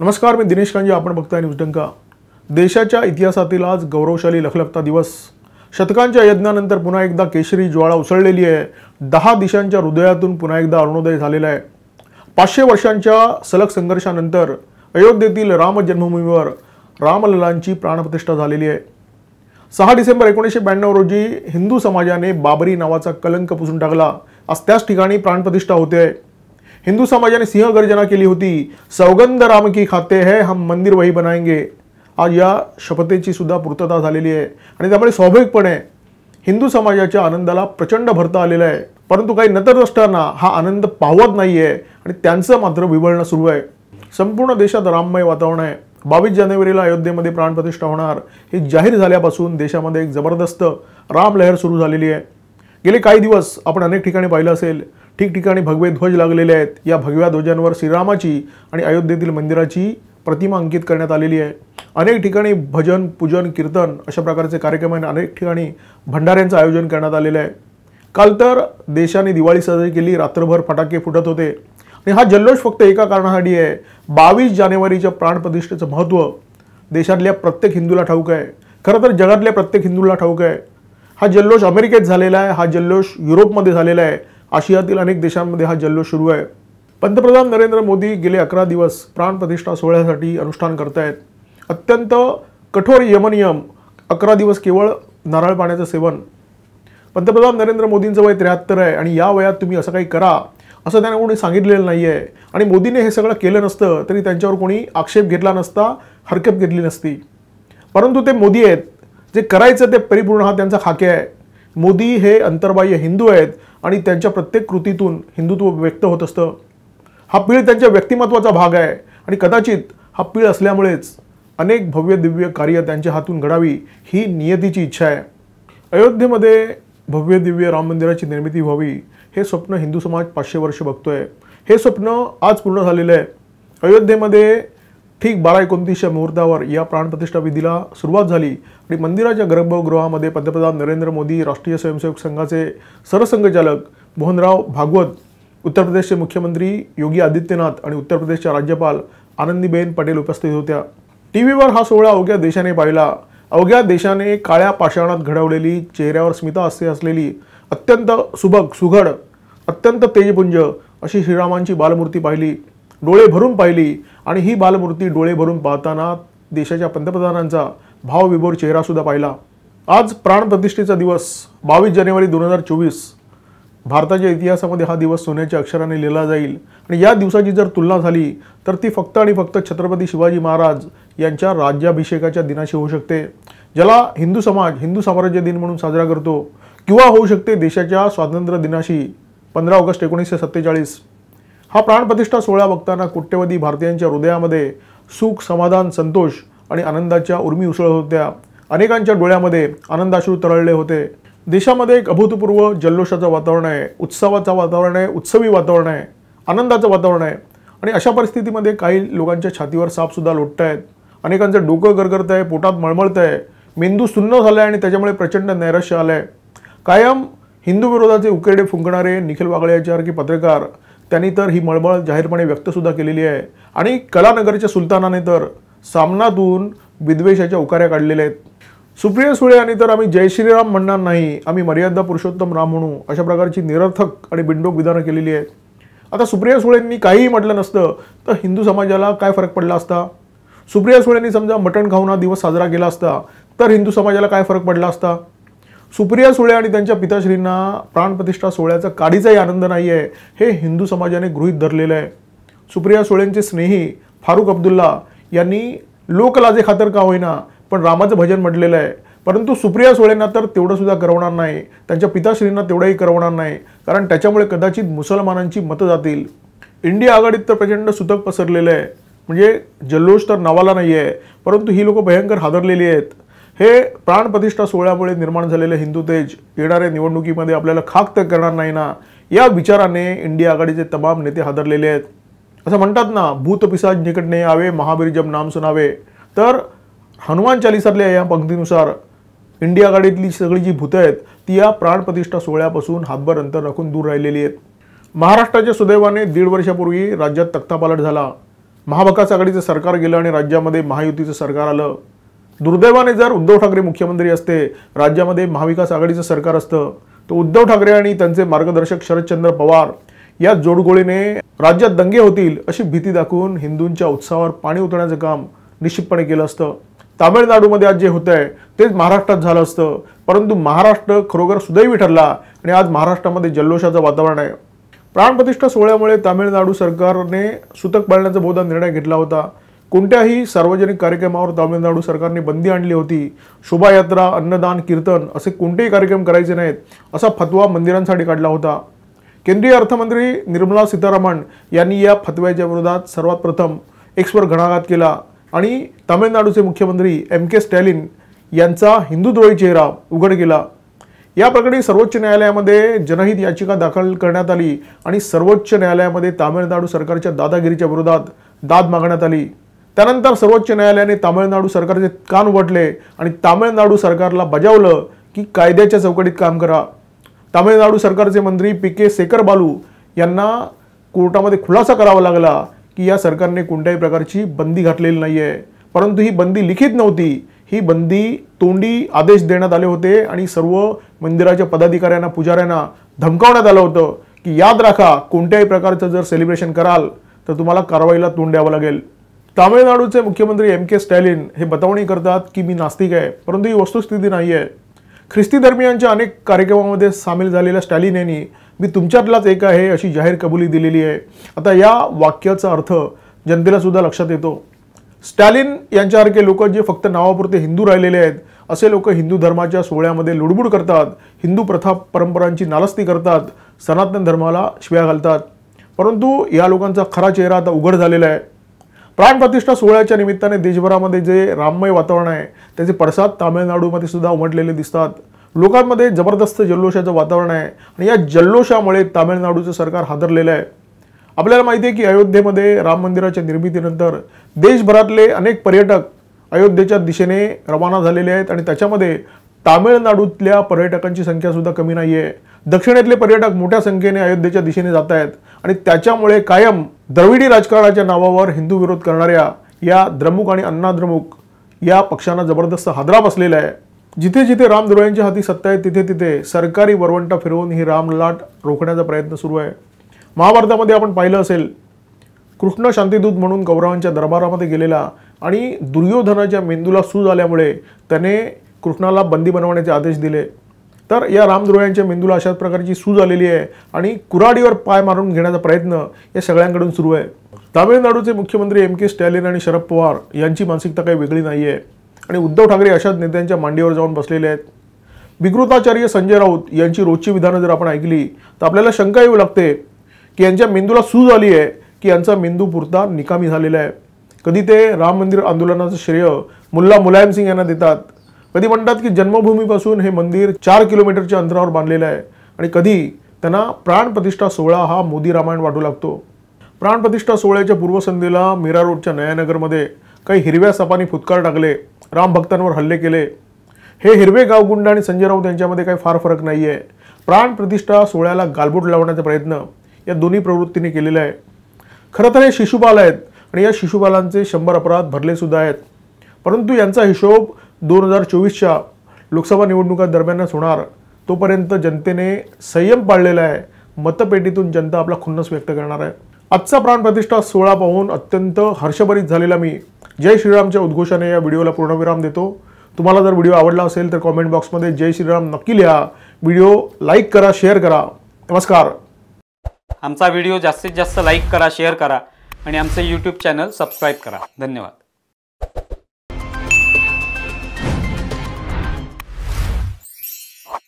नमस्कार, मी दिनेश कांजे. आपण बघताय न्यूज डंका. देशाच्या इतिहासातील आज गौरवशाली लखलखता दिवस. शतकांच्या यज्ञानंतर पुन्हा एकदा केशरी ज्वाळा उसळलेली आहे. 10 दिशांच्या हृदयातून पुन्हा एकदा अरुणोदय झालेला आहे. 500 वर्षांच्या सलग संघर्षानंतर अयोध्येतील राम जन्मभूमीवर रामललांची प्राणप्रतिष्ठा झालेली आहे. 6 डिसेंबर 1992 रोजी हिंदू समाजाने बाबरी नावाचा कलंक पुसून टाकला. आज त्याच ठिकाणी प्राणप्रतिष्ठा होते. हिंदू समाजाने सिंहगर्जना केली होती. सौगंध राम की खाते है, हम मंदिर वही बनाएंगे. आज या शपथेची सुद्धा पूर्तता झालेली आहे आणि त्यामुळे स्वाभाविकपणे हिंदू समाजाच्या आनंदाला प्रचंड भरता आलेला आहे. परंतु काही नतद्रष्टांना हा आनंद पावत नाहीये आणि त्यांचं मात्र विवळणं सुरू आहे. संपूर्ण देशात राममय वातावरण आहे. 22 जानेवारीला अयोध्येमध्ये प्राणप्रतिष्ठा होणार हे जाहीर झाल्यापासून देशामध्ये एक जबरदस्त राम लहर सुरू झालेली आहे. गेले काही दिवस आपण अनेक ठिकाणी पाहिलं असेल, ठिकठिकाणी भगवे ध्वज लागलेले आहेत. या भगव्या ध्वजांवर श्रीरामाची आणि अयोध्येतील मंदिराची प्रतिमा अंकित करण्यात आलेली आहे. अनेक ठिकाणी भजन, पूजन, कीर्तन अशा प्रकारचे कार्यक्रम आणि अनेक ठिकाणी भंडाऱ्यांचं आयोजन करण्यात आलेलं आहे. काल तर देशाने दिवाळी साजरी केली. रात्रभर फटाके फुटत होते आणि हा जल्लोष फक्त एका कारणासाठी आहे. 22 जानेवारीच्या प्राणप्रतिष्ठेचं महत्त्व देशातल्या प्रत्येक हिंदूला ठाऊक आहे. खरं तर जगातल्या प्रत्येक हिंदूला ठाऊक आहे. हा जल्लोष अमेरिकेत झालेला आहे. हा जल्लोष युरोपमध्ये झालेला आहे. आशियातील अनेक देशांमध्ये हा जल्लोष सुरू आहे. पंतप्रधान नरेंद्र मोदी गेले 11 दिवस प्राणप्रतिष्ठा सोहळ्यासाठी अनुष्ठान करतायत. अत्यंत कठोर यमनियम. 11 दिवस केवळ नारळ पाण्याचं सेवन. पंतप्रधान नरेंद्र मोदींचं वय 73 आहे आणि या वयात तुम्ही असं काही करा असं त्यांना कोणी सांगितलेलं नाही आहे. आणि मोदीने हे सगळं केलं नसतं तरी त्यांच्यावर कोणी आक्षेप घेतला नसता, हरकत घेतली नसती. परंतु ते मोदी आहेत. जे करायचं ते परिपूर्ण हा त्यांचा खाके आहे. मोदी हे अंतर्बाह्य हिंदू आहेत आणि त्यांच्या प्रत्येक कृतीतून हिंदुत्व व्यक्त होत असतं. हा पीळ त्यांच्या व्यक्तिमत्वाचा भाग आहे आणि कदाचित हा पीळ असल्यामुळेच अनेक भव्य दिव्य कार्य त्यांच्या हातून घडावी ही नियतीची इच्छा आहे. अयोध्येमध्ये भव्य दिव्य राम मंदिराची निर्मिती व्हावी हे स्वप्न हिंदू समाज 500 वर्ष बघतोय. हे स्वप्न आज पूर्ण झालेलं आहे. अयोध्येमध्ये ठीक 12-29 मुहूर्तावर या प्राणप्रतिष्ठा विधीला सुरुवात झाली आणि मंदिराच्या गर्भगृहामध्ये पंतप्रधान नरेंद्र मोदी, राष्ट्रीय स्वयंसेवक संघाचे सरसंघचालक मोहनराव भागवत, उत्तर प्रदेशचे मुख्यमंत्री योगी आदित्यनाथ आणि उत्तर प्रदेशच्या राज्यपाल आनंदीबेन पटेल उपस्थित होत्या. टीव्हीवर हा सोहळा अवघ्या देशाने पाहिला. अवघ्या देशाने काळ्या पाषाणात घडवलेली, चेहऱ्यावर स्मिता असलेली, अत्यंत सुबक, सुघड, अत्यंत तेजपुंज अशी श्रीरामांची बालमूर्ती पाहिली. डोळे भरून पाहिली आणि ही बालमूर्ती डोळे भरून पाहताना देशाच्या पंतप्रधानांचा भावविभोर चेहरा सुद्धा पाहिला. आज प्राणप्रतिष्ठेचा दिवस 22 जानेवारी 2024. भारताच्या इतिहासामध्ये हा दिवस सोन्याच्या अक्षराने लिहिला जाईल आणि या दिवसाची जर तुलना झाली तर ती फक्त आणि फक्त छत्रपती शिवाजी महाराज यांच्या राज्याभिषेकाच्या दिनाशी होऊ शकते, ज्याला हिंदू समाज हिंदू साम्राज्य दिन म्हणून साजरा करतो, किंवा होऊ शकते देशाच्या स्वातंत्र्य दिनाशी 15 ऑगस्ट 1947. हा प्राणप्रतिष्ठा सोहळा बघताना कोट्यवधी भारतीयांच्या हृदयामध्ये सुख, समाधान, संतोष आणि आनंदाच्या उर्मी उसळत होत्या. अनेकांच्या डोळ्यामध्ये आनंदाश्रू तरळले होते. देशामध्ये एक अभूतपूर्व जल्लोषाचं वातावरण आहे, उत्सवाचं वातावरण आहे, उत्सवी वातावरण आहे, आनंदाचं वातावरण आहे. आणि अशा परिस्थितीमध्ये काही लोकांच्या छातीवर सापसुद्धा लोटत आहेत. अनेकांचं डोकं गरगरत आहे, पोटात मळमळत आहे, मेंदू सुन्न झाला आहे आणि त्याच्यामुळे प्रचंड नैराश्य आलं आहे. कायम हिंदू विरोधाचे उकेरडे फुंकणारे निखिल वागळे याच्यासारखे पत्रकार त्यांनी तर ही मळमळ जाहीरपणे व्यक्तसुद्धा केलेली आहे. आणि कलानगरच्या सुलतानाने तर सामनातून विद्वेषाच्या उकाऱ्या काढलेल्या आहेत. सुप्रिया सुळे यांनी तर आम्ही जय श्रीराम म्हणणार नाही, आम्ही मर्यादा पुरुषोत्तम राम म्हणू अशा प्रकारची निरर्थक आणि बिनडोक विधानं केलेली आहेत. आता सुप्रिया सुळेंनी काहीही म्हटलं नसतं तर हिंदू समाजाला काय फरक पडला असता? सुप्रिया सुळेंनी समजा मटण खाऊन हा दिवस साजरा केला असता तर हिंदू समाजाला काय फरक पडला असता? सुप्रिया सुळे आणि त्यांच्या पिताश्रींना प्राणप्रतिष्ठा सोहळ्याचा काडीचाही आनंद नाही आहे हे हिंदू समाजाने गृहीत धरलेलं आहे. सुप्रिया सुळेंचे स्नेही फारुख अब्दुल्ला यांनी लोकलाजे खातर का होईना पण रामाचं भजन म्हटलेलं आहे. परंतु सुप्रिया सुळेंना तर तेवढं सुद्धा करवणार नाही, त्यांच्या पिताश्रींना तेवढंही करवणार नाही, कारण त्याच्यामुळे कदाचित मुसलमानांची मतं जातील. इंडिया आघाडीत तर प्रचंड सुतक पसरलेलं आहे. म्हणजे जल्लोष तर नावाला नाही आहे, परंतु ही लोक भयंकर हादरलेली आहेत. हे प्राणप्रतिष्ठा सोहळ्यामुळे निर्माण झालेले हिंदू तेज येणाऱ्या निवडणुकीमध्ये आपल्याला खाक तर करणार नाही ना, या विचाराने इंडिया आघाडीचे तमाम नेते हादरलेले आहेत. असं म्हणतात ना, भूत पिशाच निकटणे यावे, महावीर जब नाम सुनावे. तर हनुमान चालीसातल्या या पंक्तीनुसार इंडिया आघाडीतली सगळी जी भूतं आहेत ती या प्राणप्रतिष्ठा सोहळ्यापासून हातभर अंतर राखून दूर राहिलेली आहेत. महाराष्ट्राच्या सुदैवाने 1.5 वर्षापूर्वी राज्यात तख्तापालट झाला. महाविकास आघाडीचं सरकार गेलं आणि राज्यामध्ये महायुतीचं सरकार आलं। दुर्दैवाने जर उद्धव ठाकरे मुख्यमंत्री असते, राज्यामध्ये महाविकास आघाडीचं सरकार असतं, तर उद्धव ठाकरे आणि त्यांचे मार्गदर्शक शरदचंद्र पवार या जोडगोळीने राज्यात दंगे होतील अशी भीती दाखवून हिंदूंच्या उत्साहावर पाणी उतरण्याचं काम निश्चितपणे केलं असतं। तामिळनाडूमध्ये आज जे होतंय तेच महाराष्ट्रात झालं असतं, परंतु महाराष्ट्र खरोखर सुदैवी ठरला आणि आज महाराष्ट्रामध्ये जल्लोषाचं वातावरण आहे। प्राणप्रतिष्ठा सोहळ्यामुळे तामिळनाडू सरकारने सुतक पाळण्याचा बहुधा निर्णय घेतला होता। कोणत्याही सार्वजनिक कार्यक्रमावर तामिळनाडू सरकारने बंदी आणली होती। शोभायात्रा, अन्नदान, कीर्तन असे कोणतेही कार्यक्रम करायचे नाहीत असा फतवा मंदिरांसाठी काढला होता। केंद्रीय अर्थमंत्री निर्मला सीतारामन यांनी या फतव्याच्या विरोधात सर्वात प्रथम एक्सवर घणाघात केला आणि तामिळनाडूचे मुख्यमंत्री के स्टॅलिन यांचा हिंदुद्रोही चेहरा उघड केला। या प्रकरणी सर्वोच्च न्यायालयामध्ये जनहित याचिका दाखल करण्यात आली आणि सर्वोच्च न्यायालयामध्ये तामिळनाडू सरकारच्या दादागिरीच्या विरोधात दाद मागण्यात आली। त्यानंतर सर्वोच्च न्यायालयाने तामिळनाडू सरकारचे कान उघडले आणि तामिळनाडू सरकारला बजावलं की कायद्याच्या चौकटीत काम करा। तामिळनाडू सरकारचे मंत्री के सेकर बालू यांना कोर्टामध्ये खुलासा करावा लागला की या सरकारने कोणत्याही प्रकारची बंदी घातलेली नाहीये, परंतु ही बंदी लिखित नव्हती। ही बंदी तोंडी आदेश देण्यात आले होते आणि सर्व मंदिराच्या पदाधिकाऱ्यांना, पुजाऱ्यांना धमकावण्यात आलं होतं की याद राखा, कोणत्याही प्रकारचं जर सेलिब्रेशन कराल तर तुम्हाला कारवाईला तोंड द्यावं लागेल। तामिळनाडूचे मुख्यमंत्री के स्टॅलिन हे बतावणी करतात की मी नास्तिक आहे, परंतु ही वस्तुस्थिती नाही आहे। ख्रिस्ती धर्मियांच्या अनेक कार्यक्रमामध्ये सामील झालेल्या स्टॅलिन यांनी मी तुमच्यातलाच एक आहे अशी जाहीर कबुली दिलेली आहे। आता या वाक्याचा अर्थ जनतेला सुद्धा लक्षात येतो। स्टॅलिन यांच्यासारखे लोक जे फक्त नावापुरते हिंदू राहिलेले आहेत, असे लोक हिंदू धर्माच्या सोहळ्यामध्ये लुडबुड करतात, हिंदू प्रथा परंपरांची नालस्ती करतात, सनातन धर्माला शिव्या घालतात, परंतु या लोकांचा खरा चेहरा आता उघड झालेला आहे। प्राणप्रतिष्ठा सोहळ्याच्या निमित्ताने देशभरामध्ये जे राममय वातावरण आहे त्याचे पडसाद तामिळनाडूमध्ये सुद्धा उमटलेले दिसतात। लोकांमध्ये जबरदस्त जल्लोषाचं वातावरण आहे आणि या जल्लोषामुळे तामिळनाडूचं सरकार हादरलेलं आहे। आपल्याला माहिती आहे की अयोध्येमध्ये राम मंदिराच्या निर्मितीनंतर देशभरातले अनेक पर्यटक अयोध्येच्या दिशेने रवाना झालेले आहेत आणि त्याच्यामध्ये तामिळनाडूतल्या पर्यटकांची संख्या सुद्धा कमी नाही आहे। दक्षिणेतले पर्यटक मोठ्या संख्येने अयोध्येच्या दिशेने जात आहेत आणि त्याच्यामुळे कायम द्रविडी राजकारणाच्या नावावर हिंदू विरोध करणाऱ्या या द्रमुक आणि अण्णाद्रमुक या पक्षांना जबरदस्त हादरा बसलेला आहे। जिथे जिथे रामद्रोह्यांच्या हाती सत्ता आहे तिथे तिथे सरकारी वरवंटा फिरवून ही रामलाट रोखण्याचा प्रयत्न सुरू आहे। महाभारतामध्ये आपण पाहिलं असेल, कृष्ण शांतिदूत म्हणून कौरवांच्या दरबारामध्ये गेलेला आणि दुर्योधनाच्या मेंदूला सूज आल्यामुळे त्याने कृष्णाला बंदी बनवण्याचे आदेश दिले। तर या रामद्रोह्यांच्या मेंदूला अशाच प्रकारची सूज आलेली आहे आणि कुऱ्हाडीवर पाय मारून घेण्याचा प्रयत्न या सगळ्यांकडून सुरू आहे। तामिळनाडूचे मुख्यमंत्री के स्टॅलिन आणि शरद पवार यांची मानसिकता काही वेगळी नाही आहे आणि उद्धव ठाकरे अशाच नेत्यांच्या मांडीवर जाऊन बसलेले आहेत। विकृताचार्य संजय राऊत यांची रोजची विधानं जर आपण ऐकली तर आपल्याला शंका येऊ लागते की यांच्या मेंदूला सूज आली आहे की यांचा मेंदू पुरता निकामी झालेला आहे। कधी ते राम मंदिर आंदोलनाचं श्रेय मुल्ला मुलायम सिंग यांना देतात, कधी म्हणतात की जन्मभूमीपासून हे मंदिर 4 किलोमीटरच्या अंतरावर बांधलेलं आहे आणि कधी त्यांना प्राणप्रतिष्ठा सोहळा हा मोदी रामायण वाटू लागतो। प्राणप्रतिष्ठा सोहळ्याच्या पूर्वसंध्येला मीरा रोडच्या नयानगरमध्ये काही हिरव्या सापांनी फुटकार टाकले, राम भक्तांवर हल्ले केले। हे हिरवे गावगुंड आणि संजय राऊत यांच्यामध्ये काही फार फरक नाही आहे। प्राणप्रतिष्ठा सोहळ्याला गालबोट लावण्याचा प्रयत्न या दोन्ही प्रवृत्तीने केलेला आहे। खरं तर हे शिशुपाल आहेत आणि या शिशुपालांचे 100 अपराध भरले सुद्धा आहेत, परंतु यांचा हिशोब 2024च्या लोकसभा निवडणुका दरम्यानच होणार। तोपर्यंत जनतेने संयम पाळलेला आहे। मतपेटीतून जनता आपला खुन्नस व्यक्त करणार आहे। आजचा प्राणप्रतिष्ठा सोहळा पाहून अत्यंत हर्षभरित झालेला मी जय श्रीरामच्या उद्घोषाने या व्हिडिओला पूर्णविराम देतो। तुम्हाला जर व्हिडिओ आवडला असेल तर कमेंट बॉक्समध्ये जय श्रीराम नक्की लिहा। व्हिडिओ लाईक करा, शेअर करा। नमस्कार। आमचा व्हिडिओ जास्तीत जास्त लाईक करा, शेअर करा आणि आमचे YouTube चॅनल सबस्क्राईब करा। धन्यवाद।